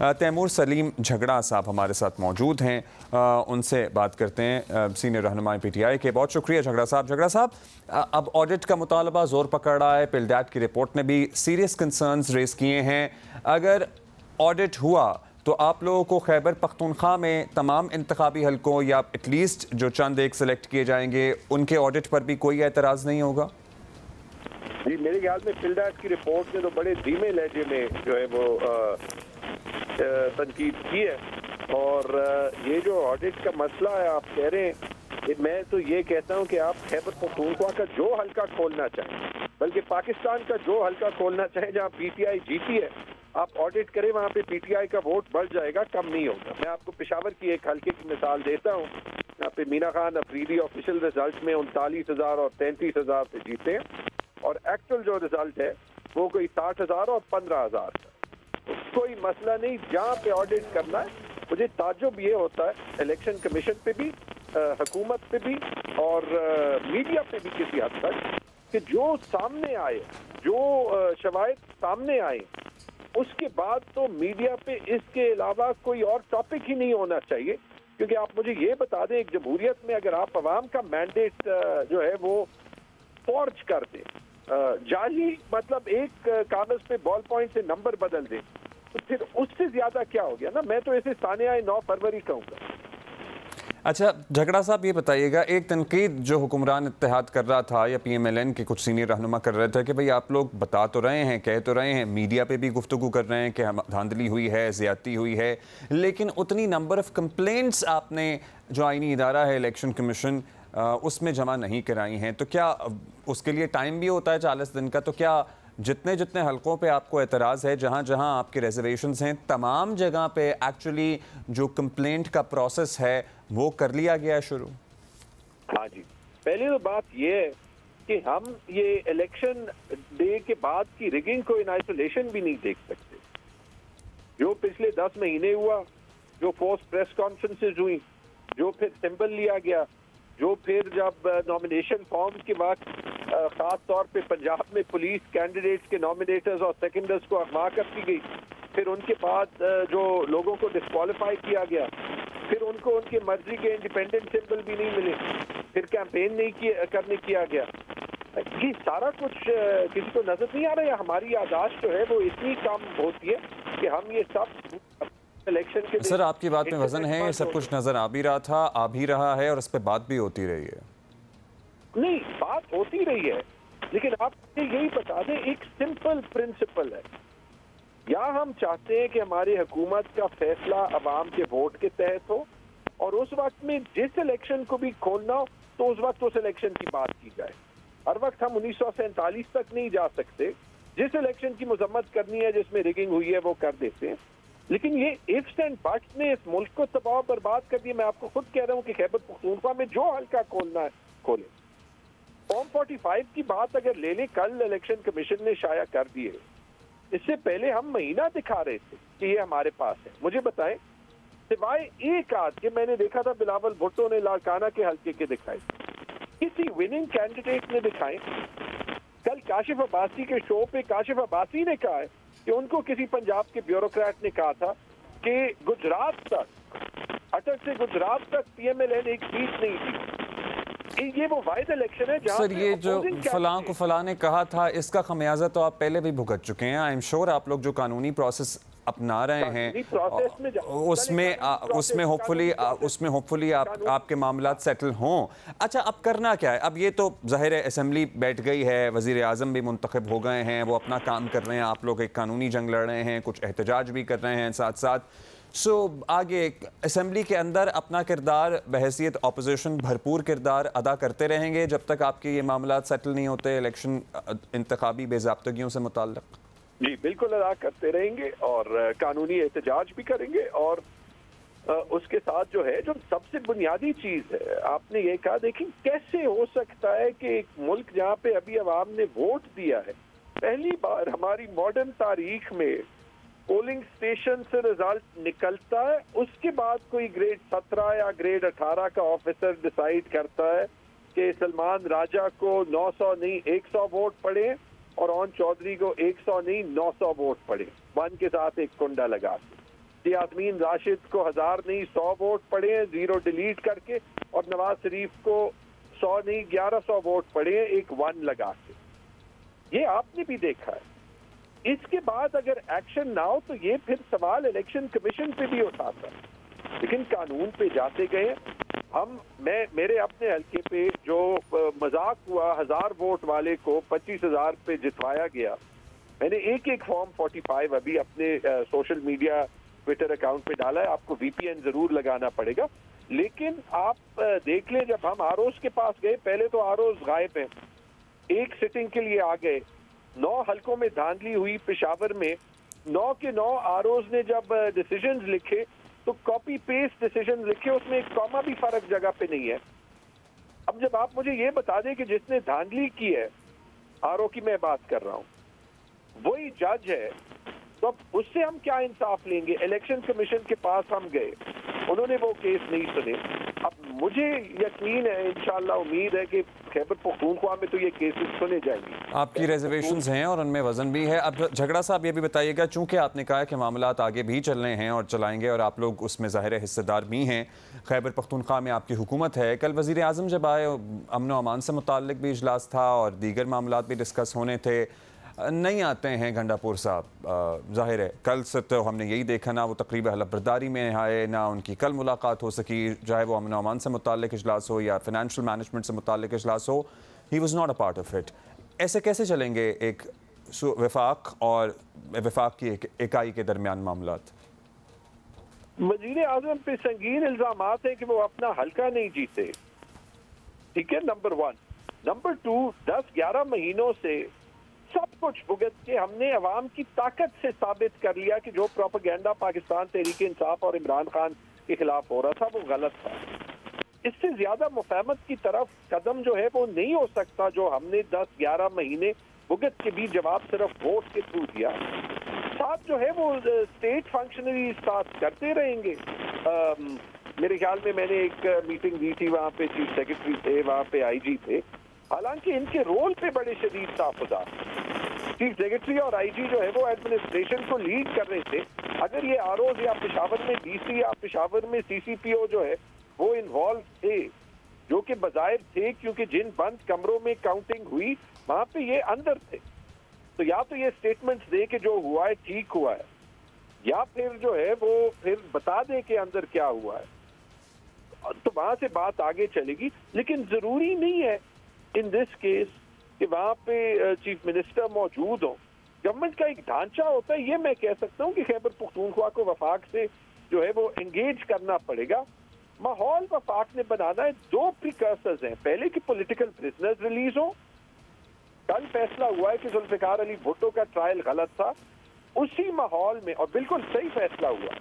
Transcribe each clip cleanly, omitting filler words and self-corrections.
तैमूर सलीम झगड़ा साहब हमारे साथ मौजूद हैं, उनसे बात करते हैं। सीनियर रहनुमा PTI के। बहुत शुक्रिया झगड़ा साहब। झगड़ा साहब, अब ऑडिट का मुतालबा जोर पकड़ रहा है। पिलडैट की रिपोर्ट ने भी सीरियस कंसर्न्स रेस किए हैं। अगर ऑडिट हुआ तो आप लोगों को खैबर पख्तूनख्वा में तमाम इंतखाबी हलकों या एटलीस्ट जो चंद एक सेलेक्ट किए जाएंगे उनके ऑडिट पर भी कोई एतराज़ नहीं होगा? जी, मेरे ख्याल में पिलडैट की रिपोर्ट ने तो बड़े धीमे लहजे में जो है वो तनकीद की है। और ये जो ऑडिट का मसला है आप कह रहे हैं, मैं तो ये कहता हूँ कि आप खैबर पख्तूनख्वा का जो हल्का खोलना चाहें, बल्कि पाकिस्तान का जो हल्का खोलना चाहें जहाँ PTI जीती है, आप ऑडिट करें, वहाँ पे PTI का वोट बढ़ जाएगा, कम नहीं होगा। मैं आपको पेशावर की एक हल्के की मिसाल देता हूँ। यहाँ पे मीना खान अफरीदी ऑफिशियल रिजल्ट में 39,000 और 33,000 से जीते हैं, और एक्चुअल जो रिजल्ट है वो कोई 60,000 और 15,000 का। कोई मसला नहीं, जहाँ पे ऑडिट करना है। मुझे ताज्जुब ये होता है इलेक्शन कमीशन पे भी, हुकूमत पे भी और मीडिया पे भी किसी हद तक, कि जो सामने आए, जो शवाहिद सामने आए, उसके बाद तो मीडिया पे इसके अलावा कोई और टॉपिक ही नहीं होना चाहिए। क्योंकि आप मुझे ये बता दें, एक जमहूरियत में अगर आप अवाम का मैंडेट जो है वो फॉर्ज कर दें, जाली मतलब एक कागज पे बॉल पॉइंट से नंबर बदल दें, तो फिर उससे ज्यादा क्या हो गया ना। मैं तो इसे सानिया 9 फरवरी कहूँगा। अच्छा झगड़ा साहब, ये बताइएगा, एक तनकीद जो हुक्मरान इत्तेहाद कर रहा था या PMLN के कुछ सीनियर रहनुमा कर रहे थे कि भाई आप लोग बता तो रहे हैं, कह तो रहे हैं, मीडिया पे भी गुफ्तगू कर रहे हैं कि हम धांधली हुई है, ज़्यादती हुई है, लेकिन उतनी नंबर ऑफ़ कंप्लेंट्स आपने जो आईनी इदारा है इलेक्शन कमीशन उसमें जमा नहीं कराई हैं। तो क्या उसके लिए टाइम भी होता है 40 दिन का? तो क्या जितने जितने हलकों पे आपको एतराज़ है, जहाँ जहाँ आपके रिजर्वेशंस हैं, तमाम जगह पे एक्चुअली जो कंप्लेंट का प्रोसेस है वो कर लिया गया है शुरू? हाँ जी, पहली तो बात ये है कि हम ये इलेक्शन डे के बाद की रिगिंग को इन आइसोलेशन भी नहीं देख सकते। जो पिछले 10 महीने हुआ, जो फोर्स प्रेस कॉन्फ्रेंसेज हुई, जो फिर सिंबल लिया गया, जो फिर जब नॉमिनेशन फॉर्म के वक्त खास तौर पे पंजाब में पुलिस कैंडिडेट्स के नॉमिनेटर्स और सेकेंडर्स को अगवा करती गई, फिर उनके बाद जो लोगों को डिस्क्वालीफाई किया गया, फिर उनको उनकी मर्जी के इंडिपेंडेंट सिंबल भी नहीं मिले, फिर कैंपेन नहीं करने किया गया। ये सारा कुछ किसी को नजर नहीं आ रहा है। हमारी यादाश्त जो है वो इतनी कम होती है कि हम ये सब इलेक्शन के। सर आपकी बात में वजन है, ये सब कुछ नजर आ भी रहा था, आ भी रहा है और इस पर बात भी होती रही है। नहीं, बात होती रही है, लेकिन आप यही बता दें, एक सिंपल प्रिंसिपल है। या हम चाहते हैं कि हमारी हुकूमत का फैसला अवाम के वोट के तहत हो, और उस वक्त में जिस इलेक्शन को भी खोलना हो तो उस वक्त उस इलेक्शन की बात की जाए। हर वक्त हम 1947 तक नहीं जा सकते। जिस इलेक्शन की मजम्मत करनी है, जिसमें रिगिंग हुई है, वो कर देते हैं। लेकिन ये इफ्स एंड बट्स ने इस मुल्क को तबाह बर्बाद कर दिया। मैं आपको खुद कह रहा हूँ कि खैबर पख्तूनख्वा में जो हल्का खोलना है खोले। फॉर्म 45 की बात अगर ले लें, कल इलेक्शन कमीशन ने शाया कर दिए। इससे पहले हम महीना दिखा रहे थे कि ये हमारे पास है। मुझे बताएं, सिवाय एक आध के मैंने देखा था बिलावल भुट्टो ने लाड़काना के हल्के के दिखाए, किसी विनिंग कैंडिडेट ने दिखाए। कल काशिफ अब्बासी के शो पे काशिफ अब्बासी ने कहा है कि उनको किसी पंजाब के ब्यूरोक्रेट ने कहा था कि गुजरात तक, अटक से गुजरात तक PMLN एक सीट नहीं थी। ये वो वाइड इलेक्शन है जहां सर ये जो फलां को फलां ने कहा था, इसका खमियाजा तो आप पहले भी भुगत चुके हैं। आई एम श्योर आप लोग जो कानूनी प्रोसेस अपना रहे हैं उसमें होपफुली आपके मामलात सेटल हों। अच्छा, अब करना क्या है? अब ये तो ज़ाहिर है असेंबली बैठ गई है, वज़ीर आज़म भी मुंतखब हो गए हैं, वो अपना काम कर रहे हैं, आप लोग एक कानूनी जंग लड़ रहे हैं, कुछ एहतजाज भी कर रहे हैं साथ साथ। आगे असेंबली के अंदर अपना किरदार बहैसियत अपोजिशन भरपूर किरदार अदा करते रहेंगे जब तक आपके ये मामलात सेटल नहीं होते इलेक्शन इंतखाबी बेज़ाब्तगियों से मुताल्लिक़? जी बिल्कुल अदा करते रहेंगे, और कानूनी एहतजाज भी करेंगे। और उसके साथ जो है, जो सबसे बुनियादी चीज़ है, आपने ये कहा, देखिए कैसे हो सकता है कि एक मुल्क जहाँ पे अभी अवाम ने वोट दिया है, पहली बार हमारी मॉडर्न तारीख में पोलिंग स्टेशन से रिजल्ट निकलता है, उसके बाद कोई ग्रेड 17 या ग्रेड 18 का ऑफिसर डिसाइड करता है कि सलमान राजा को 900 नहीं 100 वोट पड़े और ओन चौधरी को 100 नहीं 900 वोट पड़े, वन के साथ एक कुंडा लगा के। यास्मीन राशिद को 1000 नहीं 100 वोट पड़े हैं 0 डिलीट करके, और नवाज शरीफ को 100 नहीं 1100 वोट पड़े हैं एक 1 लगा के। ये आपने भी देखा है। इसके बाद अगर एक्शन ना हो तो ये फिर सवाल इलेक्शन कमीशन पे भी उठाता है, लेकिन कानून पे जाते गए हम। मेरे अपने हल्के पे जो मजाक हुआ 1000 वोट वाले को 25,000 पे जितवाया गया, मैंने एक फॉर्म 45 अभी अपने सोशल मीडिया ट्विटर अकाउंट पे डाला है। आपको VPN जरूर लगाना पड़ेगा, लेकिन आप देख लें जब हम आरोज के पास गए, पहले तो आरोज गायब है, एक सिटिंग के लिए आ गए, 9 हल्कों में धांधली हुई। पेशावर में 9 के 9 आरोज ने जब डिसीजंस लिखे तो कॉपी पेस्ट डिसीजन लिखे, उसमें एक कॉमा भी फर्क जगह पे नहीं है। अब जब आप मुझे ये बता दें कि जिसने धांधली की है, आरओ की मैं बात कर रहा हूं, वही जज है, तो अब उससे हम क्या इंसाफ लेंगे? इलेक्शन कमीशन के पास हम गए, उन्होंने वो केस नहीं सुने। अब मुझे यकीन है, इंशाल्लाह उम्मीद है कि खैबर पख्तूनख्वा में तो ये केसेस सुने जाएंगे। आपकी रिजर्वेशंस हैं और उनमें वजन भी है। अब झगड़ा साहब ये भी बताइएगा, चूंकि आपने कहा कि मामलात आगे भी चल रहे हैं और चलाएंगे और आप लोग उसमें ज़ाहिर हिस्सेदार भी हैं, खैबर पख्तूनख्वा में आपकी हुकूमत है। कल वज़ीर आज़म जब आए, अमन व अमान से मुताल्लिक भी इजलास था और दीगर मामलात भी डिस्कस होने थे। नहीं आते हैं गंडापुर साहब, ज़ाहिर है कल से तो हमने यही देखा, ना वो तकरीब हलफ बर्दारी में आए, ना उनकी कल मुलाकात हो सकी, चाहे वो अमन अमान से मुताल्लिक इजलास हो या फाइनेंशियल मैनेजमेंट से मुताल्लिक इजलास हो। He was not a part of it. ऐसे कैसे चलेंगे एक वफाक और वफाक की एक इकाई के दरमियान मामलात? वज़ीर आज़म पे संगीन इल्जामात हैं कि वो अपना हल्का नहीं जीते, ठीक है, नंबर 1। नंबर 2, 10-11 महीनों से सब कुछ भुगत के हमने अवाम की ताकत से साबित कर लिया कि जो प्रोपेगेंडा पाकिस्तान तहरीक इंसाफ और इमरान खान के खिलाफ हो रहा था वो गलत था। इससे ज्यादा मुफाहमत की तरफ कदम जो है वो नहीं हो सकता जो हमने 10-11 महीने भुगत के भी जवाब सिर्फ वोट के थ्रू दिया। साथ जो है वो स्टेट फंक्शनरी साथ करते रहेंगे। मेरे ख्याल में मैंने एक मीटिंग दी थी, वहाँ पे चीफ सेक्रेटरी थे, वहाँ पे IG थे, हालांकि इनके रोल पे बड़े शदीद ताफुदार। चीफ सेक्रेटरी और IG जो है वो एडमिनिस्ट्रेशन को लीड कर रहे थे। अगर ये आरोज या पेशावर में DC या पेशावर में CCPO जो है वो इन्वॉल्व थे, जो कि बजाहिर थे क्योंकि जिन बंद कमरों में काउंटिंग हुई वहां पे ये अंदर थे, तो या तो ये स्टेटमेंट्स दे के जो हुआ है ठीक हुआ है, या फिर जो है वो फिर बता दे कि अंदर क्या हुआ है, तो वहां से बात आगे चलेगी। लेकिन जरूरी नहीं है इन दिस केस कि वहां पे चीफ मिनिस्टर मौजूद हो। गवर्नमेंट का एक ढांचा होता है, ये मैं कह सकता हूँ कि खैबर पख्तूनख्वा को वफाक से जो है वो एंगेज करना पड़ेगा। माहौल वफाक ने बनाना है। 2 प्रिकर्सर्स हैं, पहले कि पॉलिटिकल प्रिजनर्स रिलीज हो। कल फैसला हुआ है कि जुल्फिकार अली भुट्टो का ट्रायल गलत था, उसी माहौल में, और बिल्कुल सही फैसला हुआ,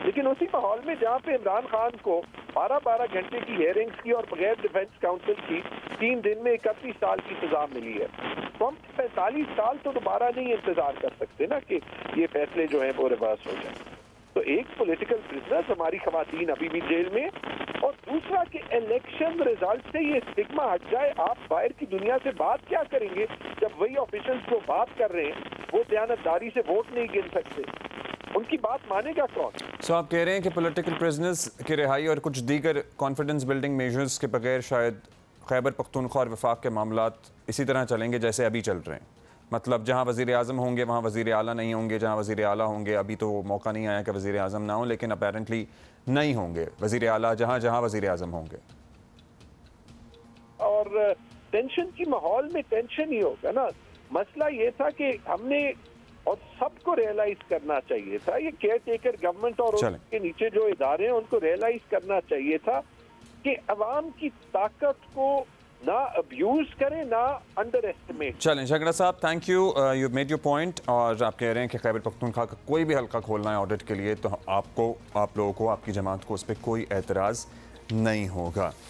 लेकिन उसी माहौल में जहाँ पे इमरान खान को 12-12 घंटे की हेयरिंग्स की और बगैर डिफेंस काउंसिल की 3 दिन में 31 साल की सजा मिली है, तो हम 45 साल तो दोबारा नहीं इंतजार कर सकते ना कि ये फैसले जो है वो रिवर्स हो जाए। तो एक पॉलिटिकल प्रिजनर हमारी खवातीन अभी भी जेल में, और दूसरा कि इलेक्शन रिजल्ट से ये स्टिग्मा हट जाए। आप बाहर की दुनिया से बात क्या करेंगे जब वही ऑफिशियल्स जो बात कर रहे हैं वो दयानतदारी से वोट नहीं गिन सकते, उनकी बात मानेगा कौन? सो आप कह रहे हैं कि पॉलिटिकल प्रिजनर्स की रिहाई और कुछ दीगर कॉन्फिडेंस बिल्डिंग मेजर्स के बगैर शायद खैबर पख्तूनख्वा और वफाक के मामलात इसी तरह चलेंगे जैसे अभी चल रहे हैं। मतलब जहां वज़ीर आज़म होंगे वहां वज़ीर आला नहीं होंगे, जहां वज़ीर आला होंगे, अभी तो मौका नहीं आया कि वज़ीर आज़म ना हो, लेकिन अपेरेंटली नहीं होंगे वज़ीर आला, जहां जहां वज़ीर आज़म होंगे। और टेंशन की माहौल में टेंशन ही होगा ना। मसला ये था कि हमने, और सबको रियलाइज करना चाहिए था, ये केयर टेकर गवर्नमेंट और उसके नीचे जो इदारे हैं उनको रियलाइज करना चाहिए था कि अवाम की ताकत को ना अब्यूज करें, ना अंडर एस्टिमेट। चलें झगड़ा साहब, thank you, you made your point. और आप कह रहे हैं कि खैबर पख्तूनख्वा का कोई भी हल्का खोलना है ऑडिट के लिए तो आप लोगों को, आपकी जमात को उस पर कोई एतराज़ नहीं होगा।